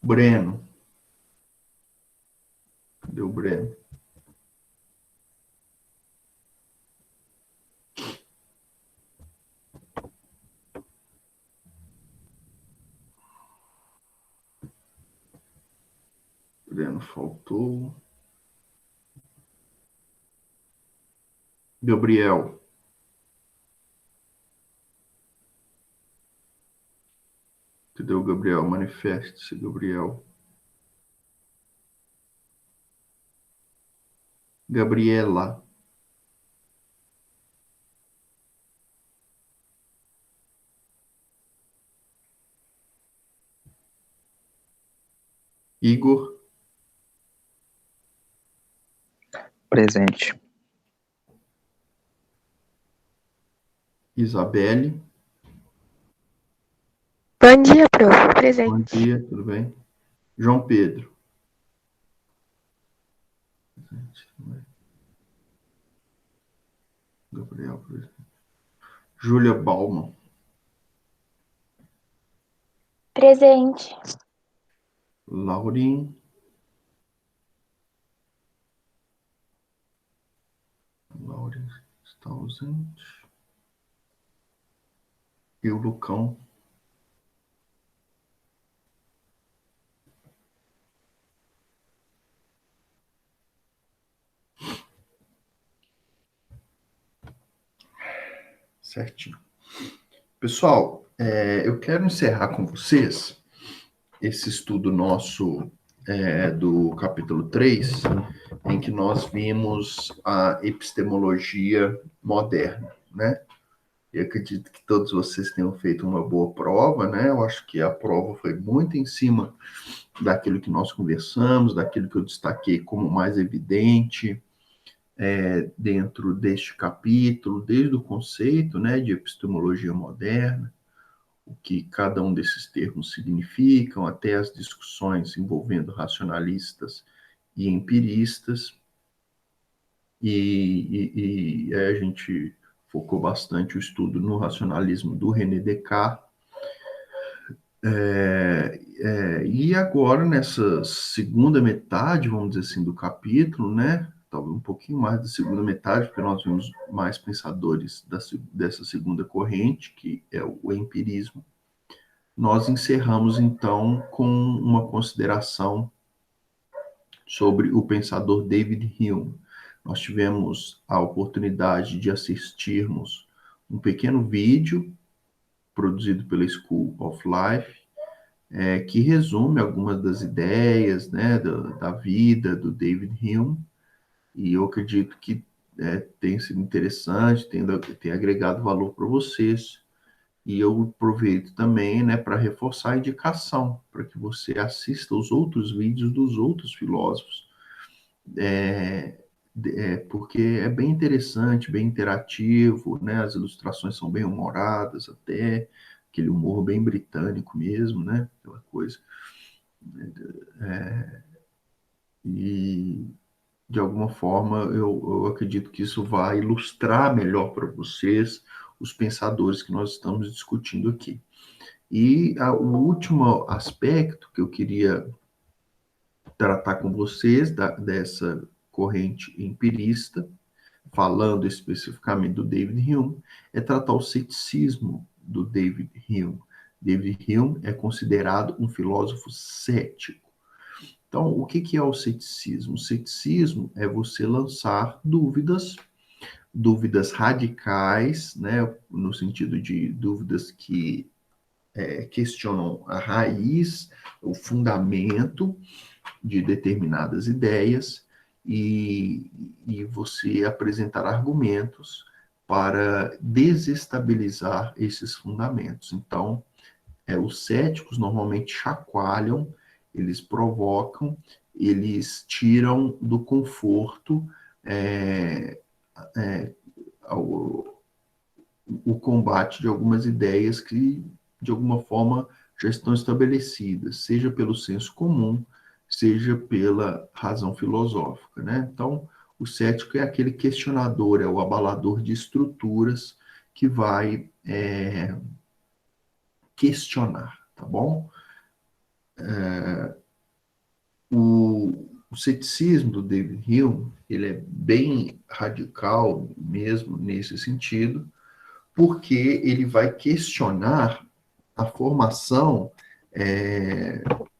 Breno. Cadê o Breno? Breno faltou. Gabriel. Cadê o Gabriel? Manifeste-se, Gabriel. Gabriela. Igor. Presente. Isabelle. Bom dia, prof. Bom Presente. dia, tudo bem? João Pedro. Gabriel, presente. Júlia Bauman. Presente. Laurim. Laurim está ausente. E o Lucão. Certinho. Pessoal, eu quero encerrar com vocês esse estudo nosso do capítulo 3, em que nós vimos a epistemologia moderna, né? E acredito que todos vocês tenham feito uma boa prova, né? Eu acho que a prova foi muito em cima daquilo que nós conversamos, daquilo que eu destaquei como mais evidente dentro deste capítulo, desde o conceito, né, de epistemologia moderna, o que cada um desses termos significam, até as discussões envolvendo racionalistas e empiristas, e a gente focou bastante o estudo no racionalismo do René Descartes. E agora, nessa segunda metade, vamos dizer assim, do capítulo, né? Talvez um pouquinho mais da segunda metade, porque nós vemos mais pensadores dessa segunda corrente, que é o empirismo. Nós encerramos, então, com uma consideração sobre o pensador David Hume. Nós tivemos a oportunidade de assistirmos um pequeno vídeo produzido pela School of Life, que resume algumas das ideias, né, da vida do David Hume, e eu acredito que tem sido interessante, tem agregado valor para vocês. E eu aproveito também, né, para reforçar a indicação, para que você assista os outros vídeos dos outros filósofos, porque é bem interessante, bem interativo, né, as ilustrações são bem humoradas até, aquele humor bem britânico mesmo, né, aquela coisa. E, de alguma forma, eu acredito que isso vai ilustrar melhor para vocês os pensadores que nós estamos discutindo aqui. E o último aspecto que eu queria tratar com vocês dessa corrente empirista, falando especificamente do David Hume, é tratar o ceticismo do David Hume. David Hume é considerado um filósofo cético. Então, o que é o ceticismo? O ceticismo é você lançar dúvidas radicais, né, no sentido de dúvidas que questionam a raiz, o fundamento de determinadas ideias e você apresentar argumentos para desestabilizar esses fundamentos. Então, os céticos normalmente chacoalham, eles provocam, eles tiram do conforto o combate de algumas ideias que, de alguma forma, já estão estabelecidas, seja pelo senso comum, seja pela razão filosófica, né? Então, o cético é aquele questionador, é o abalador de estruturas que vai questionar, tá bom? O ceticismo do David Hume, ele é bem radical mesmo nesse sentido, porque ele vai questionar a formação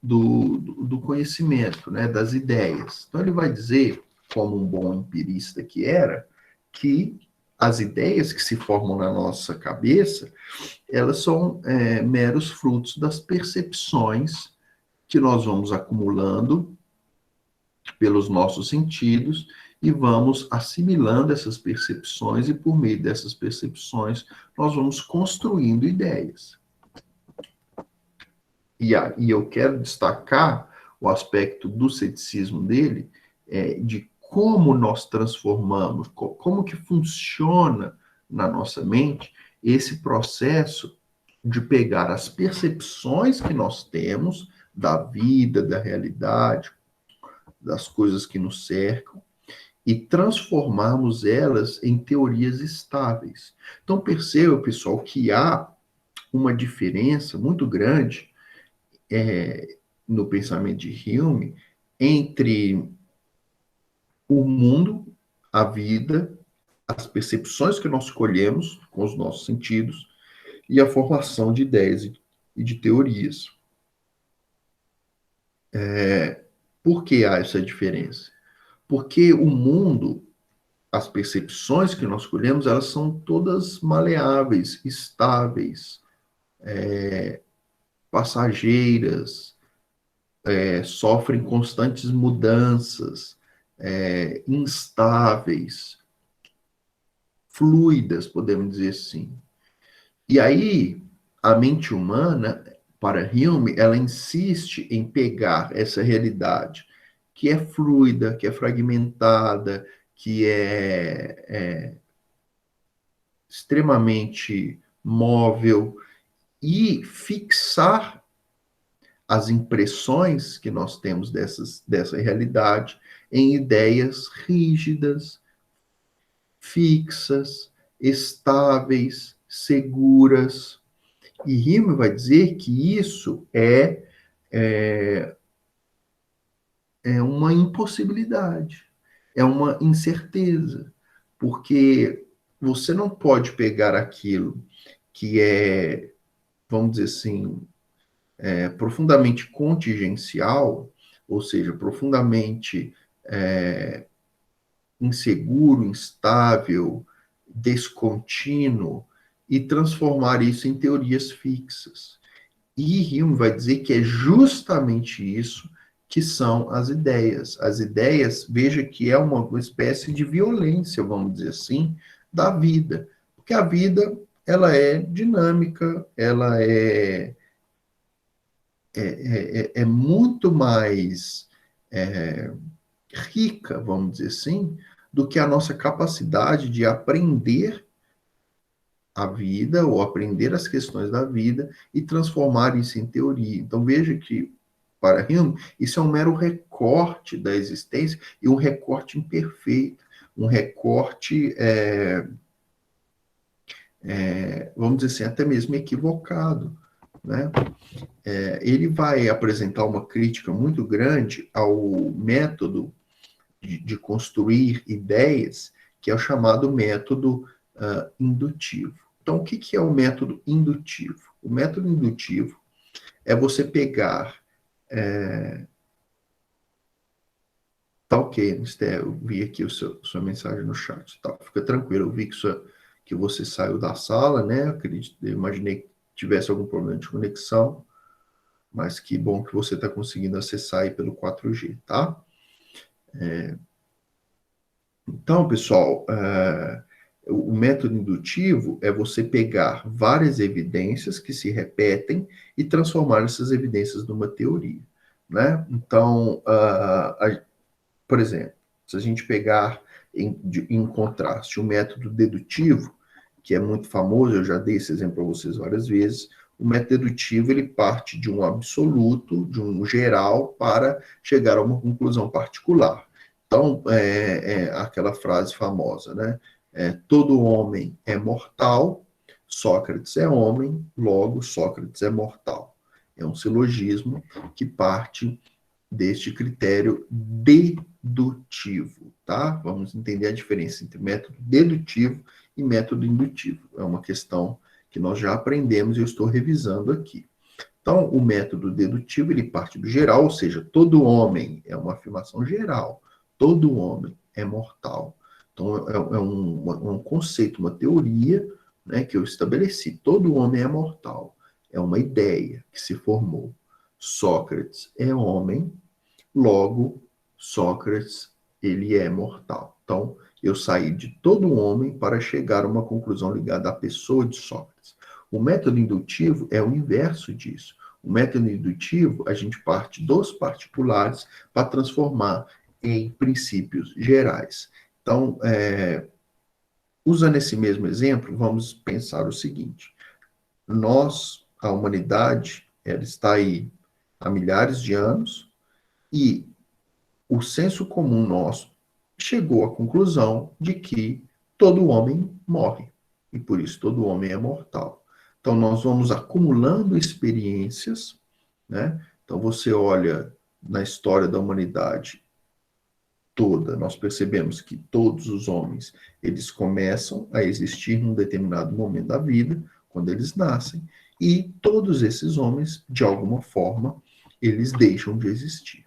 do conhecimento, né, das ideias. Então ele vai dizer, como um bom empirista que era, que as ideias que se formam na nossa cabeça, elas são meros frutos das percepções que nós vamos acumulando pelos nossos sentidos e vamos assimilando essas percepções, e por meio dessas percepções nós vamos construindo ideias. E eu quero destacar o aspecto do ceticismo dele, de como nós transformamos, como que funciona na nossa mente esse processo de pegar as percepções que nós temos da vida, da realidade, das coisas que nos cercam, e transformarmos elas em teorias estáveis. Então perceba, pessoal, que há uma diferença muito grande no pensamento de Hume entre o mundo, a vida, as percepções que nós colhemos com os nossos sentidos e a formação de ideias e de teorias. Por que há essa diferença? Porque o mundo, as percepções que nós colhemos, elas são todas maleáveis, estáveis, passageiras, sofrem constantes mudanças, instáveis, fluidas, podemos dizer assim. E aí, a mente humana, para Hume, ela insiste em pegar essa realidade que é fluida, que é fragmentada, que é extremamente móvel, e fixar as impressões que nós temos dessa realidade em ideias rígidas, fixas, estáveis, seguras. E Hume vai dizer que isso é uma impossibilidade, é uma incerteza, porque você não pode pegar aquilo que é, vamos dizer assim, profundamente contingencial, ou seja, profundamente inseguro, instável, descontínuo, e transformar isso em teorias fixas. E Hume vai dizer que é justamente isso que são as ideias. As ideias, veja que é uma espécie de violência, vamos dizer assim, da vida. Porque a vida, ela é dinâmica, ela é muito mais rica, vamos dizer assim, do que a nossa capacidade de aprender a vida ou aprender as questões da vida e transformar isso em teoria. Então veja que, para Hume, isso é um mero recorte da existência, e um recorte imperfeito, um recorte, vamos dizer assim, até mesmo equivocado, né? Ele vai apresentar uma crítica muito grande ao método de construir ideias, que é o chamado método indutivo. Então, o que é o método indutivo? O método indutivo é você pegar. Tá ok, Esther, eu vi aqui sua mensagem no chat. Tá, fica tranquilo, eu vi que você saiu da sala, né? Eu imaginei que tivesse algum problema de conexão, mas que bom que você está conseguindo acessar aí pelo 4G, tá? Então, pessoal, o método indutivo é você pegar várias evidências que se repetem e transformar essas evidências numa teoria, né? Então, por exemplo, se a gente pegar em contraste o método dedutivo, que é muito famoso, eu já dei esse exemplo para vocês várias vezes. O método dedutivo, ele parte de um absoluto, de um geral, para chegar a uma conclusão particular. Então, aquela frase famosa, né? Todo homem é mortal, Sócrates é homem, logo Sócrates é mortal. É um silogismo que parte deste critério dedutivo, tá? Vamos entender a diferença entre método dedutivo e método indutivo. É uma questão que nós já aprendemos e eu estou revisando aqui. Então, o método dedutivo, ele parte do geral, ou seja, todo homem é uma afirmação geral, todo homem é mortal. Então, é um conceito, uma teoria, né, que eu estabeleci. Todo homem é mortal. É uma ideia que se formou. Sócrates é homem, logo, Sócrates, ele é mortal. Então, eu saí de todo homem para chegar a uma conclusão ligada à pessoa de Sócrates. O método indutivo é o inverso disso. O método indutivo, a gente parte dos particulares para transformar em princípios gerais. Então, usando esse mesmo exemplo, vamos pensar o seguinte: nós, a humanidade, ela está aí há milhares de anos e o senso comum nosso chegou à conclusão de que todo homem morre e por isso todo homem é mortal. Então nós vamos acumulando experiências, né? Então você olha na história da humanidade toda, nós percebemos que todos os homens, eles começam a existir num determinado momento da vida, quando eles nascem, e todos esses homens, de alguma forma, eles deixam de existir.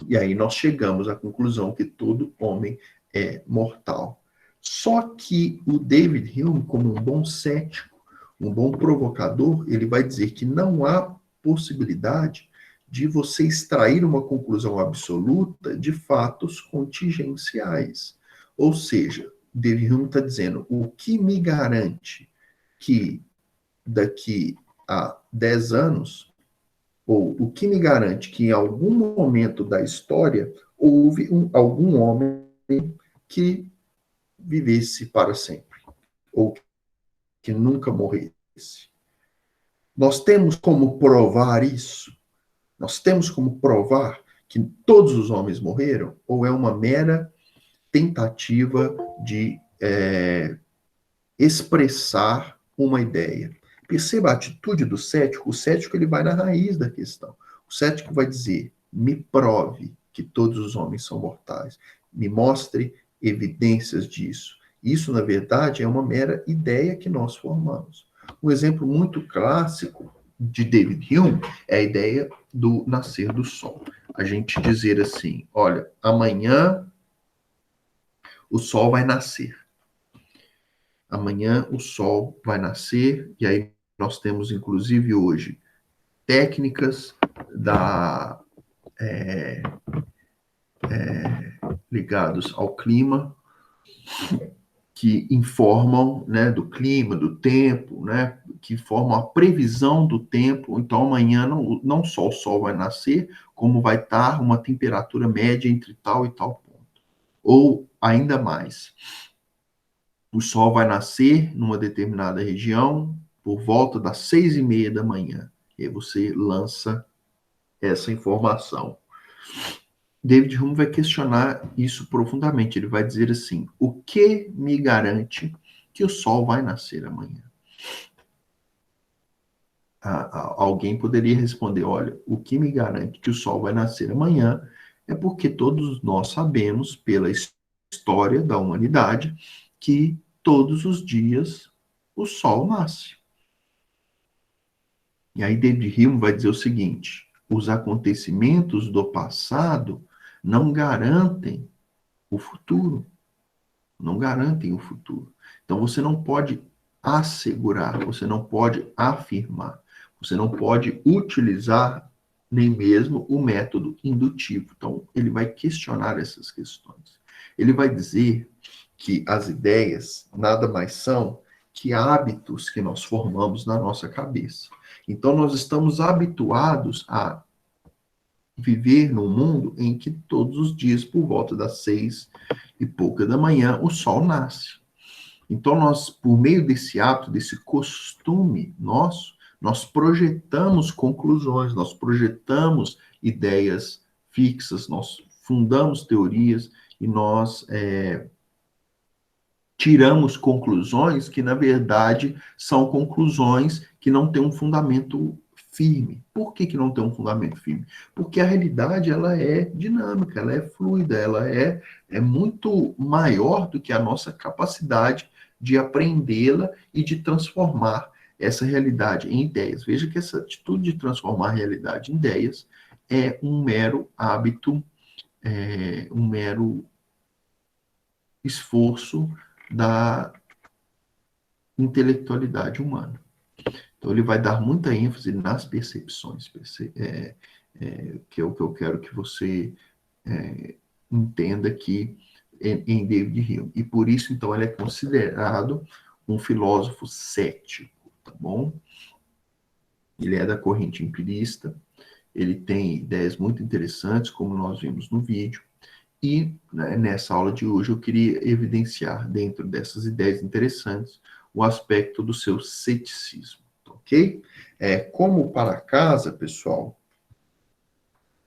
E aí nós chegamos à conclusão que todo homem é mortal. Só que o David Hume, como um bom cético, um bom provocador, ele vai dizer que não há possibilidade de você extrair uma conclusão absoluta de fatos contingenciais. Ou seja, David Hume está dizendo, o que me garante que daqui a 10 anos ou o que me garante que em algum momento da história houve algum homem que vivesse para sempre, ou que nunca morresse? Nós temos como provar isso? Nós temos como provar que todos os homens morreram? Ou é uma mera tentativa de expressar uma ideia? Perceba a atitude do cético. O cético, ele vai na raiz da questão. O cético vai dizer, me prove que todos os homens são mortais. Me mostre evidências disso. Isso, na verdade, é uma mera ideia que nós formamos. Um exemplo muito clássico de David Hume é a ideia do nascer do sol. A gente dizer assim, olha, amanhã o sol vai nascer. Amanhã o sol vai nascer, e aí nós temos, inclusive, hoje, técnicas ligadas ao clima, que informam, né, do clima, do tempo, né, que formam a previsão do tempo. Então, amanhã não só o sol vai nascer, como vai estar uma temperatura média entre tal e tal ponto. Ou, ainda mais, o sol vai nascer numa determinada região por volta das 6:30 da manhã. E aí você lança essa informação. David Hume vai questionar isso profundamente. Ele vai dizer assim, o que me garante que o sol vai nascer amanhã? Alguém poderia responder, olha, o que me garante que o sol vai nascer amanhã é porque todos nós sabemos, pela história da humanidade, que todos os dias o sol nasce. E aí David Hume vai dizer o seguinte, os acontecimentos do passado não garantem o futuro. Não garantem o futuro. Então você não pode assegurar, você não pode afirmar, você não pode utilizar nem mesmo o método indutivo. Então ele vai questionar essas questões. Ele vai dizer que as ideias nada mais são que hábitos que nós formamos na nossa cabeça. Então nós estamos habituados a viver num mundo em que todos os dias, por volta das 6:pouca da manhã, o sol nasce. Então, nós, por meio desse hábito, desse costume nosso, nós projetamos conclusões, nós projetamos ideias fixas, nós fundamos teorias e nós tiramos conclusões que, na verdade, são conclusões que não têm um fundamento firme. Por que que não tem um fundamento firme? Porque a realidade, ela é dinâmica, ela é fluida, ela é muito maior do que a nossa capacidade de aprendê-la e de transformar essa realidade em ideias. Veja que essa atitude de transformar a realidade em ideias é um mero hábito, um mero esforço da intelectualidade humana. Então, ele vai dar muita ênfase nas percepções, que é o que eu quero que você entenda aqui em David Hume. E por isso, então, ele é considerado um filósofo cético, tá bom? Ele é da corrente empirista, ele tem ideias muito interessantes, como nós vimos no vídeo, e né, nessa aula de hoje eu queria evidenciar, dentro dessas ideias interessantes, o aspecto do seu ceticismo, ok? Como para casa, pessoal,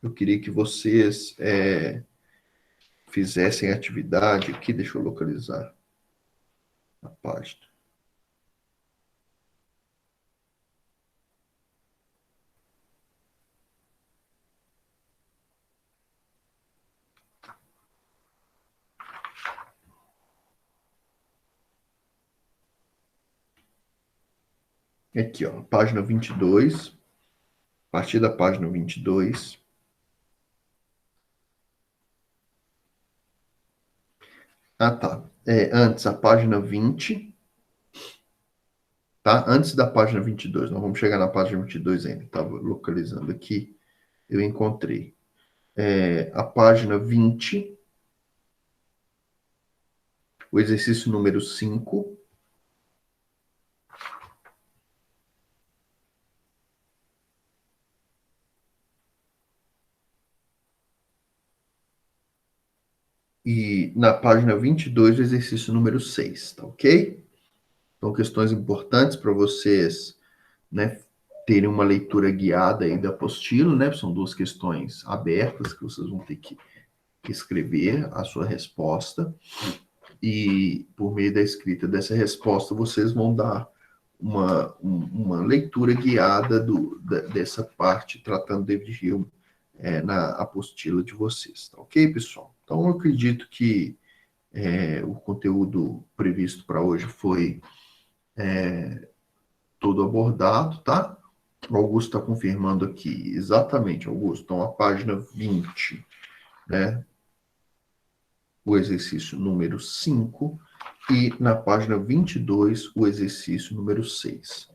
eu queria que vocês fizessem atividade aqui, deixa eu localizar a página. Aqui, ó, página 22, a partir da página 22. Ah, tá. Antes, a página 20, tá? Antes da página 22, nós vamos chegar na página 22 ainda. Estava localizando aqui, eu encontrei. A página 20, o exercício número 5. E na página 22, o exercício número 6, tá ok? São questões importantes para vocês, né, terem uma leitura guiada aí da apostila, né? São duas questões abertas que vocês vão ter que escrever a sua resposta. E por meio da escrita dessa resposta, vocês vão dar uma leitura guiada dessa parte, tratando David Hume na apostila de vocês, tá ok, pessoal? Então, eu acredito que o conteúdo previsto para hoje foi todo abordado, tá? O Augusto está confirmando aqui, exatamente, Augusto. Então, a página 20, né? O exercício número 5, e na página 22, o exercício número 6,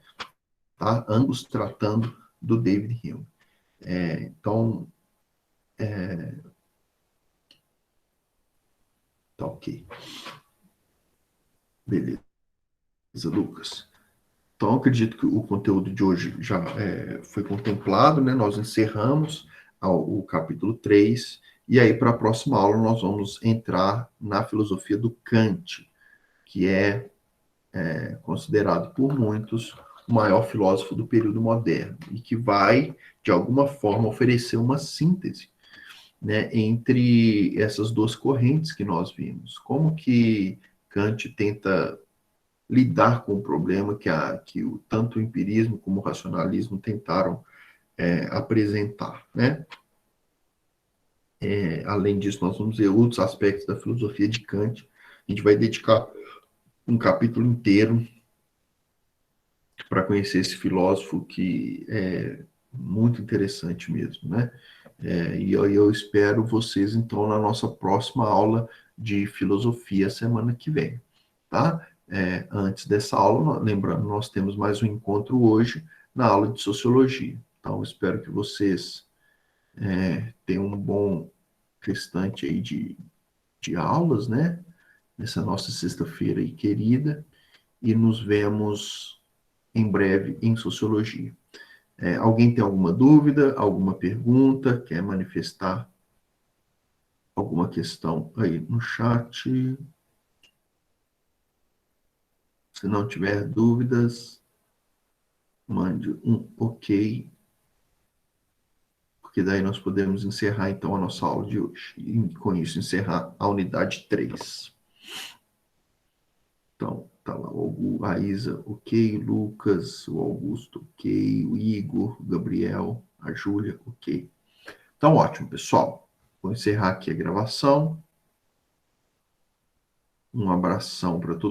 tá? Ambos tratando do David Hume. Então, tá ok. Beleza, Lucas. Então, acredito que o conteúdo de hoje já foi contemplado, né? Nós encerramos o capítulo 3, e aí, para a próxima aula, nós vamos entrar na filosofia do Kant, que é considerado por muitos o maior filósofo do período moderno, e que vai, de alguma forma, oferecer uma síntese, né, entre essas duas correntes que nós vimos. Como que Kant tenta lidar com o problema que tanto o empirismo como o racionalismo tentaram apresentar, né? Além disso, nós vamos ver outros aspectos da filosofia de Kant. A gente vai dedicar um capítulo inteiro para conhecer esse filósofo, que é muito interessante mesmo, né? E eu espero vocês, então, na nossa próxima aula de filosofia semana que vem, tá? Antes dessa aula, lembrando, nós temos mais um encontro hoje na aula de sociologia. Então, espero que vocês tenham um bom restante aí de aulas, né? Nessa nossa sexta-feira aí querida, e nos vemos em breve em sociologia. Alguém tem alguma dúvida, alguma pergunta, quer manifestar alguma questão aí no chat? Se não tiver dúvidas, mande um ok, porque daí nós podemos encerrar então a nossa aula de hoje. E com isso encerrar a unidade 3. Então, Tá lá, a Isa, ok. Lucas, o Augusto, ok. O Igor, o Gabriel, a Júlia, ok. Então, ótimo, pessoal. Vou encerrar aqui a gravação. Um abração para todo